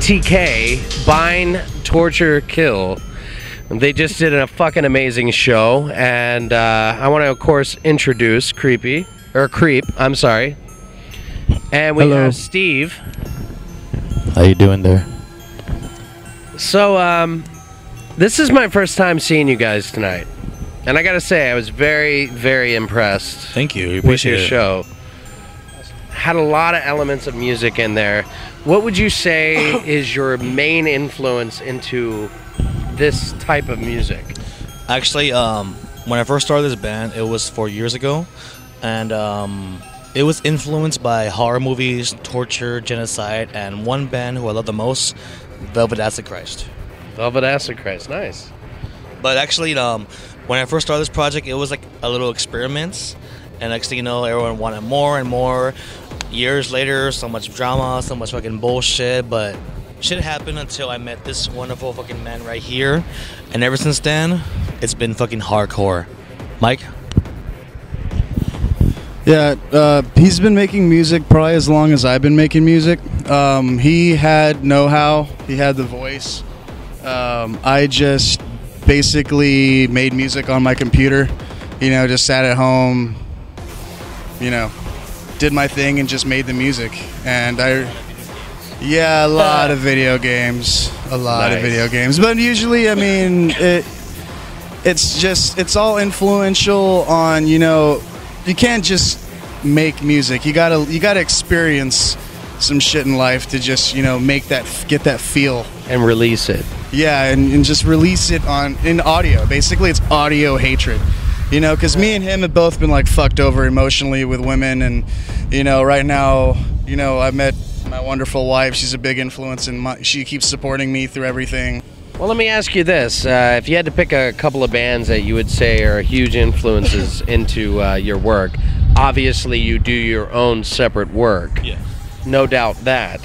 BTK, Bind.Torture.Kill. They just did a fucking amazing show, and I want to, of course, introduce Kreep. I'm sorry. And we have Steve. How you doing there? So, this is my first time seeing you guys tonight, and I gotta say, I was very, very impressed. Thank you. With your show. Had a lot of elements of music in there. What would you say is your main influence into this type of music? Actually, when I first started this band, it was 4 years ago, and it was influenced by horror movies, torture, genocide, and one band who I love the most, Velvet Acid Christ. Velvet Acid Christ, nice. But actually, when I first started this project, it was like a little experiment, and next thing you know, everyone wanted more and more. Years later, so much drama, so much fucking bullshit, but shit happened until I met this wonderful fucking man right here, and ever since then, it's been fucking hardcore. Mike? Yeah, he's been making music probably as long as I've been making music. He had know-how, he had the voice. I just basically made music on my computer, you know, just sat at home, you know, did my thing and just made the music. And yeah, a lot of video games, but usually, I mean, it's all influential on, you know, you can't just make music. You gotta experience some shit in life to just, you know, get that feel and release it. Yeah, and just release it in audio. Basically, it's audio hatred. You know, because me and him have both been like fucked over emotionally with women, and you know, right now, you know, I met my wonderful wife. She's a big influence, and she keeps supporting me through everything. Well, let me ask you this: if you had to pick a couple of bands that you would say are huge influences into your work, obviously you do your own separate work. Yeah. No doubt that.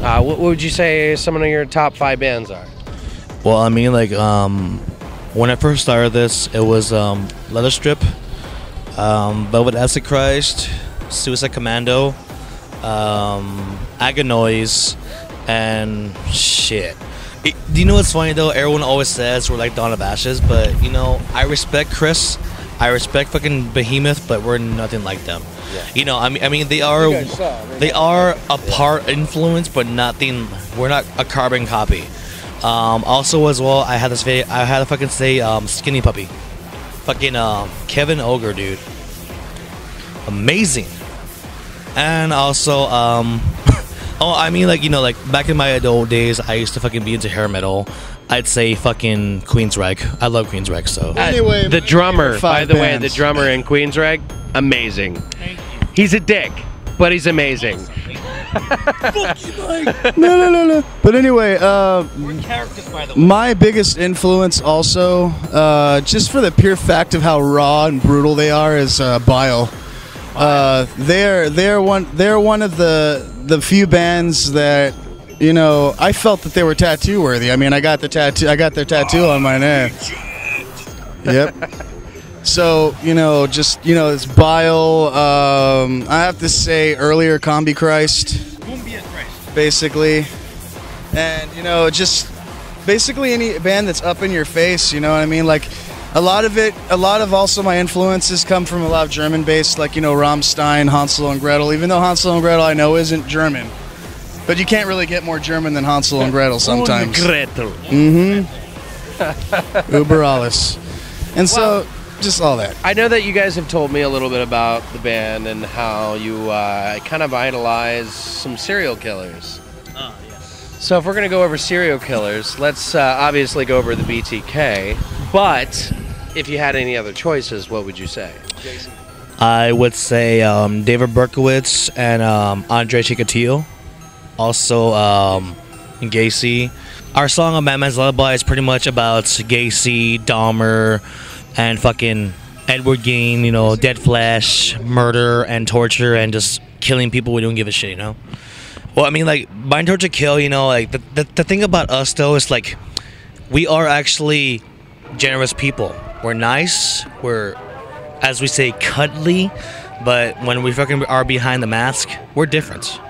What would you say some of your top 5 bands are? Well, I mean, like, when I first started this, it was Leather Strip, Velvet Acid Christ, Suicide Commando, Aganoise, and shit. Do you know what's funny though? Everyone always says we're like Dawn of Ashes, but you know, I respect Chris, I respect fucking Behemoth, but we're nothing like them. Yeah. You know, I mean, they are a part influence, but nothing. We're not a carbon copy. Also, as well, I had to fucking say Skinny Puppy, fucking Kevin Ogre, dude, amazing. And also, oh, I mean, like, you know, like back in my old days, I used to fucking be into hair metal. I'd say fucking Queensryche. I love Queensryche. So anyway, the drummer, by the way, the drummer in Queensryche, amazing. Thank you. He's a dick, but he's amazing. Fuck you, Mike. No. But anyway, we're characters, by the way. My biggest influence also, just for the pure fact of how raw and brutal they are, is Bile. They're one of the few bands that, you know, I felt that they were tattoo worthy. I mean, I got their tattoo on my neck. Yep. So, you know, just, you know, it's Bile. I have to say earlier, Combi Christ. Basically. And, you know, just basically any band that's up in your face, you know what I mean? Like, a lot of also my influences come from a lot of German-based, like, you know, Rammstein, Hansel and Gretel, even though Hansel and Gretel I know isn't German. But you can't really get more German than Hansel and Gretel sometimes. Gretel. Mm-hmm. Uber alles. And so, just all that. I know that you guys have told me a little bit about the band and how you kind of idolize some serial killers. Yes. So if we're going to go over serial killers, let's obviously go over the BTK. But if you had any other choices, what would you say? Jason? I would say David Berkowitz and Andre Chikatilo. Also, Gacy. Our song on Madman's Lullaby is pretty much about Gacy, Dahmer, and fucking Edward Gein, you know, dead flesh, murder, and torture, and just killing people we don't give a shit, you know? Well, I mean, like, Bind.Torture.Kill, you know, like, the thing about us, though, is, like, we are actually generous people. We're nice, we're, as we say, cuddly, but when we fucking are behind the mask, we're different.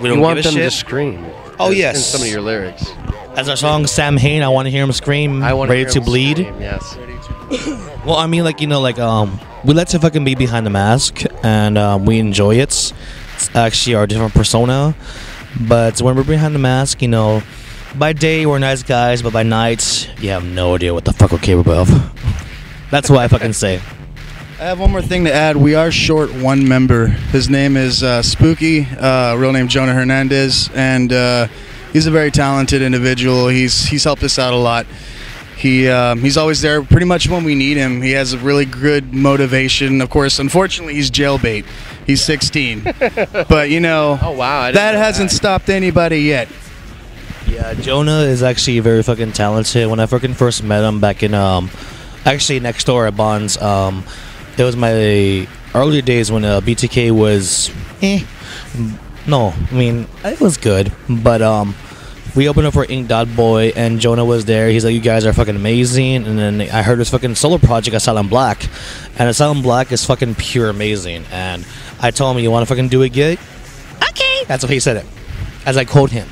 We don't want give a them shit. to scream. Oh, in yes. some of your lyrics. As our song Sam Hain, I want to hear him scream, I want ready to bleed. Yes. Well, I mean, like, you know, like, we like to fucking be behind the mask, and we enjoy it. It's actually our different persona. But when we're behind the mask, you know, by day we're nice guys, but by night, you have no idea what the fuck we're capable of. That's what I fucking say. I have one more thing to add. We are short one member. His name is Spooky, real name Jonah Hernandez, and he's a very talented individual. He's helped us out a lot. He's always there pretty much when we need him. He has a really good motivation. Of course, unfortunately, he's jailbait. He's 16. But, you know, Oh, wow. that hasn't stopped anybody yet. Yeah, Jonah is actually very fucking talented. When I fucking first met him back in, actually next door at Bonds, it was my earlier days when BTK was, no, I mean, it was good, but we opened up for Ink Dot Boy, and Jonah was there. He's like, you guys are fucking amazing. And then I heard his fucking solo project, Asylum Black, and Asylum Black is fucking pure amazing. And I told him, you want to fucking do a gig? Okay. That's what he said it, as I quote him.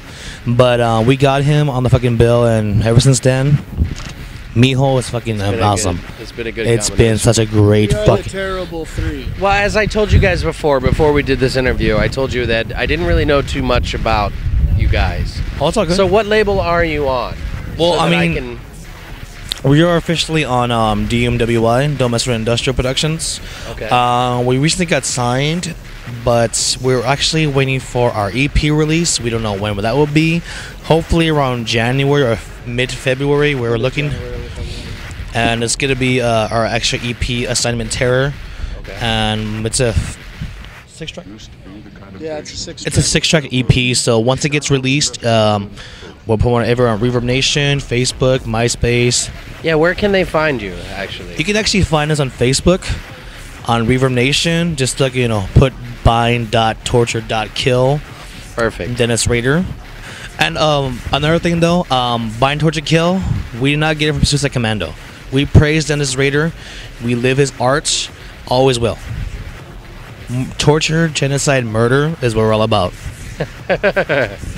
But we got him on the fucking bill, and ever since then, Mijo is fucking awesome. It's been a good It's been such a great fucking... terrible three. Well, as I told you guys before we did this interview, I told you that I didn't really know too much about you guys. Oh, it's all good. So what label are you on? Well, So I that mean, we are officially on DMWI, Domestic Industrial Productions. Okay. We recently got signed, but we're actually waiting for our EP release. We don't know when that will be. Hopefully around January or mid-February, we're looking. And it's going to be our extra EP, Assignment Terror. Okay. And it's a 6-track? Yeah, it's a six. It's a 6-track EP, so once it gets released, we'll put it ever on Reverb Nation, Facebook, MySpace. Yeah, where can they find you, actually? You can actually find us on Facebook, on Reverb Nation. Just like, you know, put Bind.Torture.Kill. Perfect. Dennis Rader. And another thing though, Bind.Torture.Kill, we did not get it from Suicide Commando. We praise Dennis Rader. We live his art. Always will. Torture, genocide, murder is what we're all about.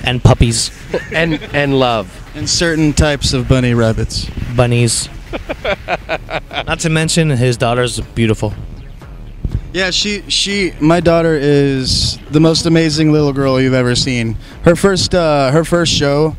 And puppies. and love. And certain types of bunny rabbits. Bunnies. Not to mention his daughter's beautiful. Yeah, my daughter is the most amazing little girl you've ever seen. Her first show,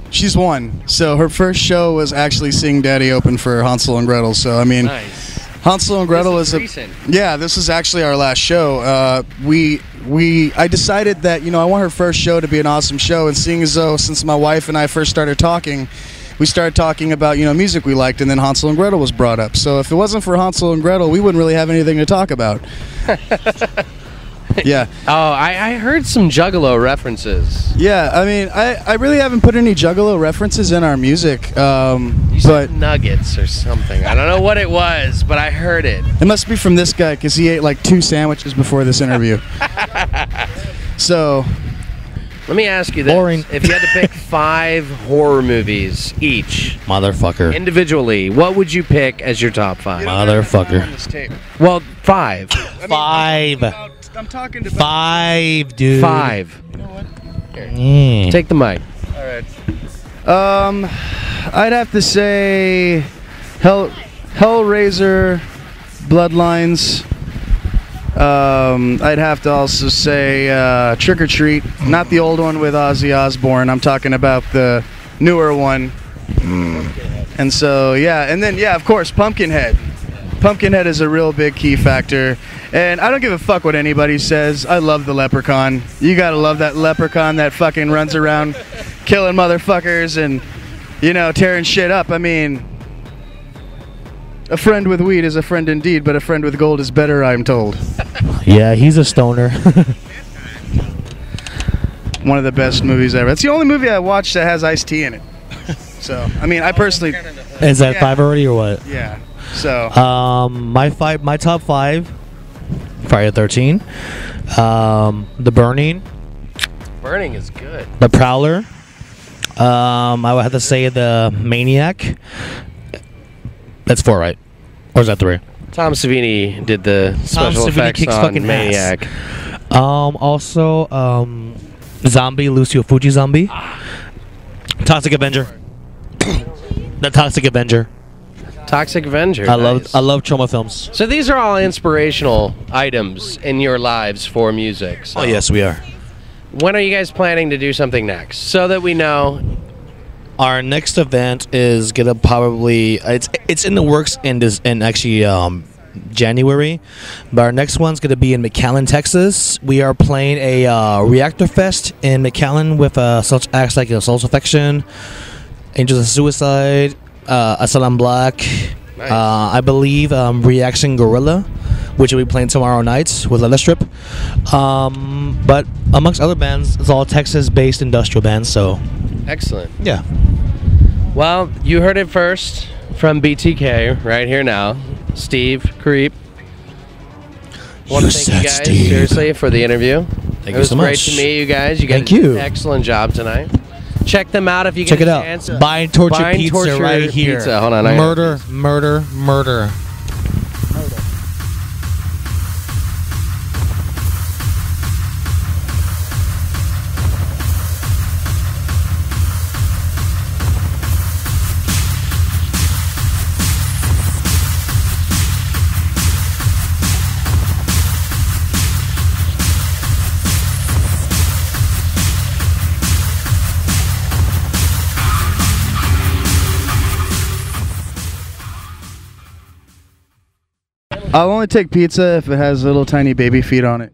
she's one. So her first show was actually seeing Daddy open for Hansel and Gretel. So I mean, Nice. Hansel and Gretel This is is recent. yeah. This is actually our last show. I decided that, you know, I want her first show to be an awesome show, and seeing as though since my wife and I first started talking, we started talking about, you know, music we liked, and then Hansel and Gretel was brought up. So if it wasn't for Hansel and Gretel, we wouldn't really have anything to talk about. Yeah. Oh, I heard some Juggalo references. Yeah, I mean, I really haven't put any Juggalo references in our music, You but said nuggets or something. I don't know what it was, but I heard it. it must be from this guy because he ate like 2 sandwiches before this interview. So, Let me ask you this. Boring. If you had to pick 5 horror movies each, Motherfucker. individually, what would you pick as your top 5? Motherfucker. Well, 5. 5. I'm talking to 5, dude. 5. You know what? Mm. Take the mic. All right. I'd have to say Hellraiser, Bloodlines. I'd have to also say Trick or Treat, not the old one with Ozzy Osbourne. I'm talking about the newer one. And so yeah, and then yeah, of course, Pumpkinhead. Pumpkinhead is a real big key factor. And I don't give a fuck what anybody says. I love the Leprechaun. You gotta love that Leprechaun that fucking runs around killing motherfuckers and, you know, tearing shit up. I mean, a friend with weed is a friend indeed, but a friend with gold is better, I'm told. Yeah, he's a stoner. One of the best movies ever. It's the only movie I watched that has Ice-T in it. So, I mean, I personally... Is that 5 already or what? Yeah. So... my top 5, Friday the 13th, The Burning, Burning is good. The Prowler, I would have to say The Maniac. That's 4, right? Or is that 3? Tom Savini did the special Savini effects kicks on fucking Maniac. Also, Zombie, Lucio Fuji Zombie. Toxic Avenger. The Toxic Avenger. Toxic Avenger. I nice. love trauma films. So these are all inspirational items in your lives for music. So Oh yes, we are. when are you guys planning to do something next? So that we know. Our next event is gonna probably it's in the works in actually January, but our next one's gonna be in McAllen, Texas. We are playing a Reactor Fest in McAllen with such acts like Soul Affection, Angels of Suicide, Asylum Black, Nice. I believe Reaction Gorilla, which will be playing tomorrow night with Leather Strip. But amongst other bands, it's all Texas-based industrial bands. So Excellent. yeah. Well, you heard it first from BTK right here now. Steve, Kreep. Want to thank you guys seriously for the interview. Thank it you was so great much. to meet you guys. You Thank did you. an excellent job tonight. Check them out if you Check get it a out. chance. Bind.Torture Bind Pizza Torture right here. Pizza. Hold on, I- Murder, murder, murder. I'll only take pizza if it has little tiny baby feet on it.